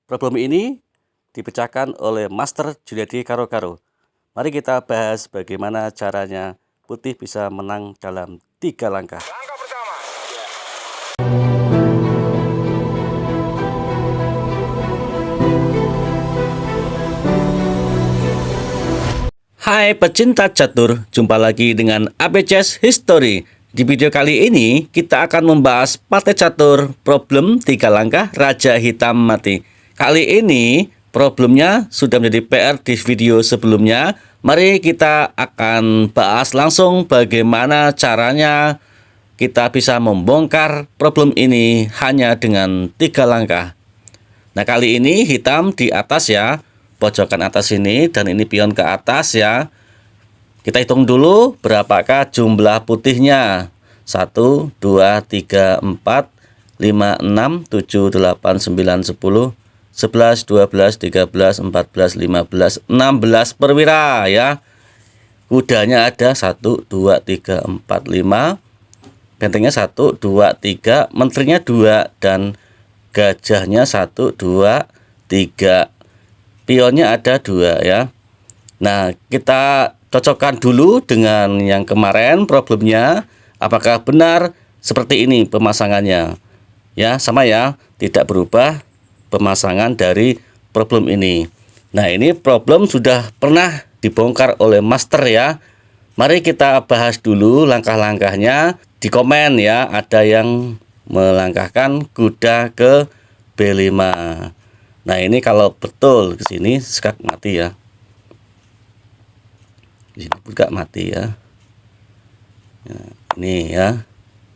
Problem ini dipecahkan oleh Master Juliadi Karo-Karo. Mari kita bahas bagaimana caranya putih bisa menang dalam 3 langkah. Langkah pertama. Hai pecinta catur, jumpa lagi dengan APCS History. Di video kali ini kita akan membahas partai catur problem 3 langkah Raja Hitam Mati. Kali ini problemnya sudah menjadi PR di video sebelumnya. Mari kita akan bahas langsung bagaimana caranya kita bisa membongkar problem ini hanya dengan 3 langkah. Nah, kali ini hitam di atas ya, pojokan atas ini, dan ini pion ke atas ya. Kita hitung dulu berapakah jumlah putihnya. 1, 2, 3, 4, 5, 6, 7, 8, 9, 10, 11, 12, 13, 14, 15, 16 perwira ya. Kudanya ada 1, 2, 3, 4, 5. Bentengnya 1, 2, 3. Menterinya 2. Dan gajahnya 1, 2, 3. Pionnya ada 2 ya. Nah, kita cocokkan dulu dengan yang kemarin problemnya. Apakah benar seperti ini pemasangannya? Ya, sama ya, tidak berubah pemasangan dari problem ini. Nah, ini problem sudah pernah dibongkar oleh Master ya. Mari kita bahas dulu langkah-langkahnya. Di komen ya, ada yang melangkahkan kuda ke B5. Nah, ini kalau betul ke sini skak mati ya. Di sini juga mati ya. Nah, ini ya.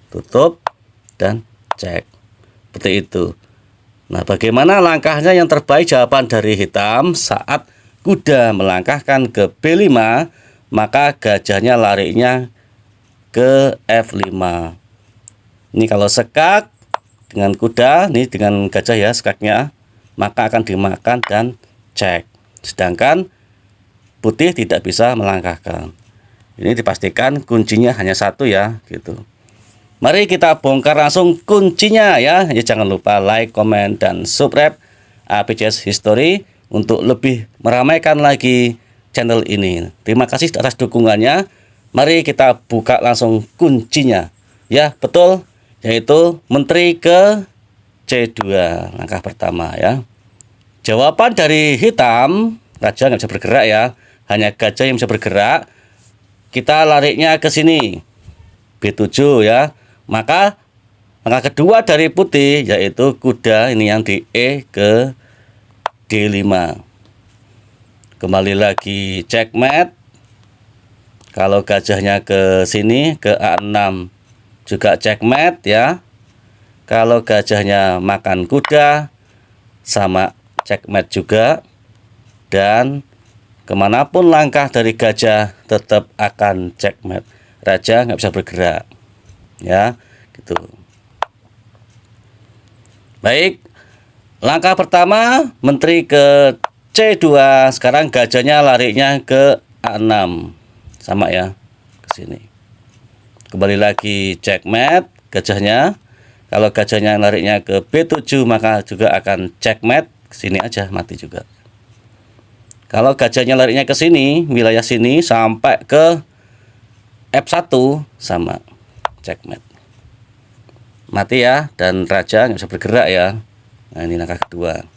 Tutup dan cek. Seperti itu. Nah, bagaimana langkahnya yang terbaik? Jawaban dari hitam saat kuda melangkahkan ke B5, maka gajahnya larinya ke F5. Ini kalau sekak dengan kuda, ini dengan gajah ya sekaknya, maka akan dimakan dan cek. Sedangkan putih tidak bisa melangkahkan. Ini dipastikan kuncinya hanya 1 ya, gitu. Mari kita bongkar langsung kuncinya ya. Ya, jangan lupa like, komen, dan subscribe APCS History untuk lebih meramaikan lagi channel ini. Terima kasih atas dukungannya. Mari kita buka langsung kuncinya. Ya, betul, yaitu menteri ke C2, langkah pertama ya. Jawaban dari hitam, raja nggak bisa bergerak ya, hanya gajah yang bisa bergerak. Kita lariknya ke sini, B7 ya. Maka langkah kedua dari putih yaitu kuda ini yang di E ke D5. Kembali lagi checkmate. Kalau gajahnya ke sini ke A6 juga checkmate ya. Kalau gajahnya makan kuda sama checkmate juga. Dan kemanapun langkah dari gajah tetap akan checkmate. Raja nggak bisa bergerak ya, gitu. Baik, langkah pertama menteri ke C2. Sekarang gajahnya larinya ke A6, sama ya, ke sini. Kembali lagi checkmate gajahnya. Kalau gajahnya larinya ke B7 maka juga akan checkmate, ke sini aja mati juga. Kalau gajahnya larinya ke sini, wilayah sini sampai ke F1 sama checkmate. Mati ya, dan raja nggak bisa bergerak ya. Nah, ini langkah kedua.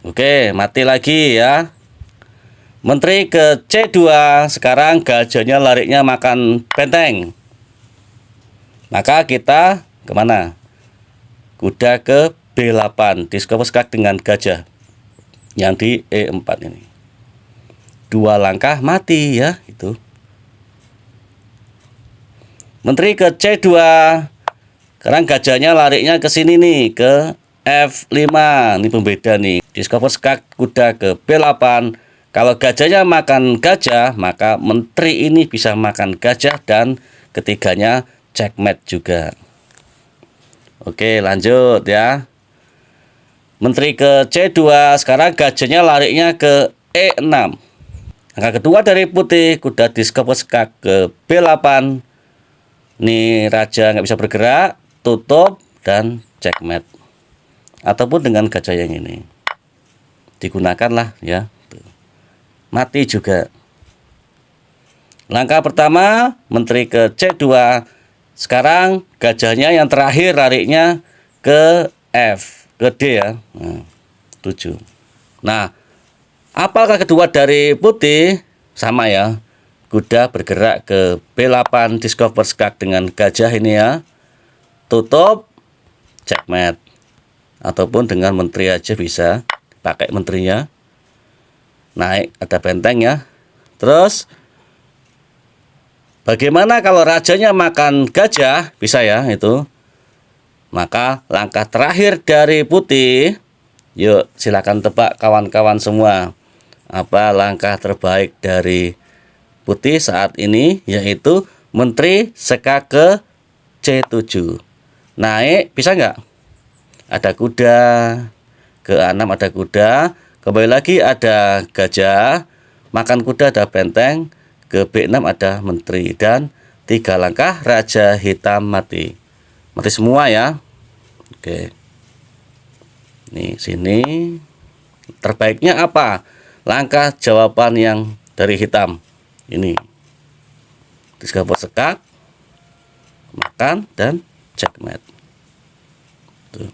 Oke, mati lagi ya. Menteri ke C2. Sekarang gajahnya lariknya makan benteng. Maka kita kemana? Kuda ke B8. Diskopskak dengan gajah yang di E4 ini. 2 langkah mati ya, itu. Menteri ke C2. Sekarang gajahnya lariknya ke sini nih, ke F5. Ini pembeda nih. Diskopskak kuda ke B8. Kalau gajahnya makan gajah, maka menteri ini bisa makan gajah dan ketiganya checkmate juga. Oke, lanjut ya. Menteri ke C2. Sekarang gajahnya lariknya ke E6. Langkah kedua dari putih, kuda diskopskak ke B8. Ini raja nggak bisa bergerak, tutup dan checkmate. ataupun dengan gajah yang ini. Digunakanlah ya. Mati juga. Langkah pertama, menteri ke C2. Sekarang gajahnya yang terakhir lariknya ke F, ke D ya. Nah, 7. Nah, apakah kedua dari putih? Sama ya. Kuda bergerak ke B8, discover skak dengan gajah ini ya. Tutup, checkmate. Ataupun dengan menteri aja bisa, pakai menterinya. Naik, ada benteng ya. Terus, bagaimana kalau rajanya makan gajah? Bisa ya itu. Maka langkah terakhir dari putih, yuk silakan tebak kawan-kawan semua. Apa langkah terbaik dari putih saat ini, yaitu menteri sekak ke C7. Naik bisa nggak? Ada kuda, ke A6 ada kuda, kembali lagi ada gajah, makan kuda ada benteng, ke B6 ada menteri, dan 3 langkah raja hitam mati. Mati semua ya. Oke. Nih sini terbaiknya apa? Langkah jawaban yang dari hitam. Ini discover sekak, makan, dan checkmate. Tuh.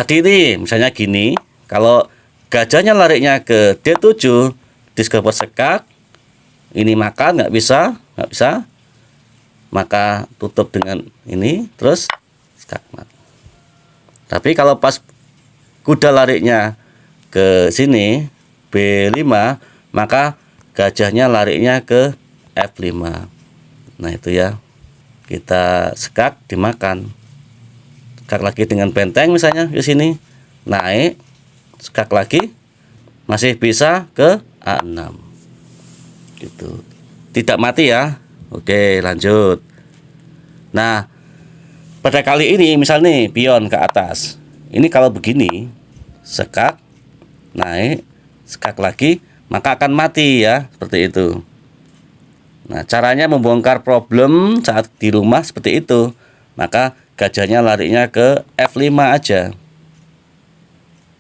Tadi ini misalnya gini, kalau gajahnya lariknya ke D7, discover sekak, ini makan nggak bisa, maka tutup dengan ini, terus skakmat. Tapi kalau pas kuda lariknya ke sini B5, maka gajahnya lariknya ke F5. Nah itu ya, kita skak dimakan. Skak lagi dengan benteng misalnya di sini, naik, skak lagi, masih bisa ke A6. Gitu. Tidak mati ya. Oke, lanjut. Nah, pada kali ini misal nih pion ke atas. Ini kalau begini, skak, naik, skak lagi, maka akan mati ya, seperti itu. Nah, caranya membongkar problem saat di rumah seperti itu. Maka gajahnya larinya ke F5 aja.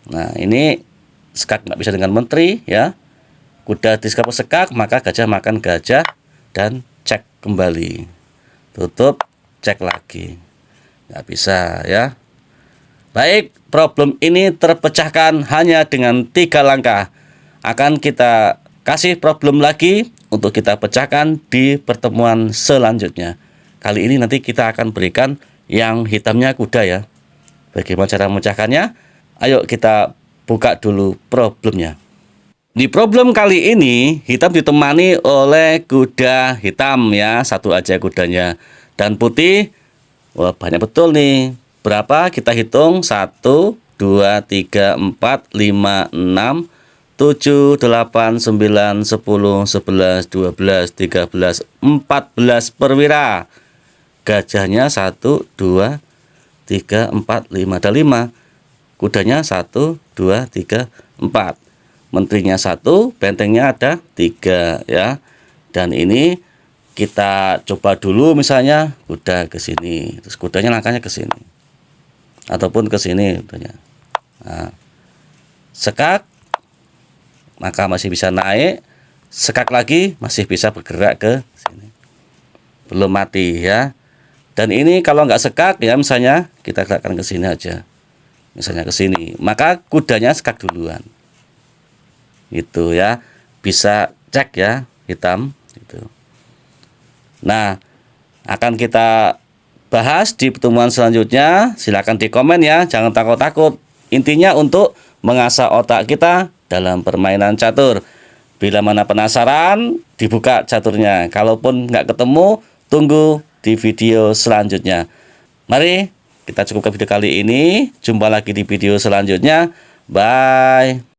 Nah, ini skak nggak bisa dengan menteri ya. Kuda discover sekak, maka gajah makan gajah dan cek kembali. Tutup, cek lagi. Nggak bisa ya. Baik, problem ini terpecahkan hanya dengan 3 langkah. Akan kita kasih problem lagi untuk kita pecahkan di pertemuan selanjutnya. Kali ini nanti kita akan berikan yang hitamnya kuda ya. Bagaimana cara memecahkannya? Ayo kita buka dulu problemnya. Di problem kali ini hitam ditemani oleh kuda hitam ya, satu aja kudanya. Dan putih, wah banyak betul nih. Berapa? Kita hitung 1, 2, 3, 4, 5, 6, 7, 8, 9, 10, 11, 12, 13, 14 perwira. Gajahnya 1, 2, 3, 4, 5. Ada 5. Kudanya 1, 2, 3, 4. Menterinya 1, bentengnya ada 3 ya. Dan ini kita coba dulu misalnya kuda ke sini, terus kudanya langkahnya ke sini. Ataupun ke sini kudanya. Nah, sekak, maka masih bisa naik, sekak lagi masih bisa bergerak ke sini. Belum mati ya. Dan ini kalau nggak sekak ya, misalnya kita gerakkan ke sini aja. Misalnya ke sini, maka kudanya sekak duluan. Itu ya. Bisa cek ya, hitam gitu. Nah, akan kita bahas di pertemuan selanjutnya. Silakan di komen ya, jangan takut-takut. Intinya untuk mengasah otak kita dalam permainan catur. Bila mana penasaran, dibuka caturnya. Kalaupun nggak ketemu, tunggu di video selanjutnya. Mari kita cukupkan video kali ini. Jumpa lagi di video selanjutnya. Bye.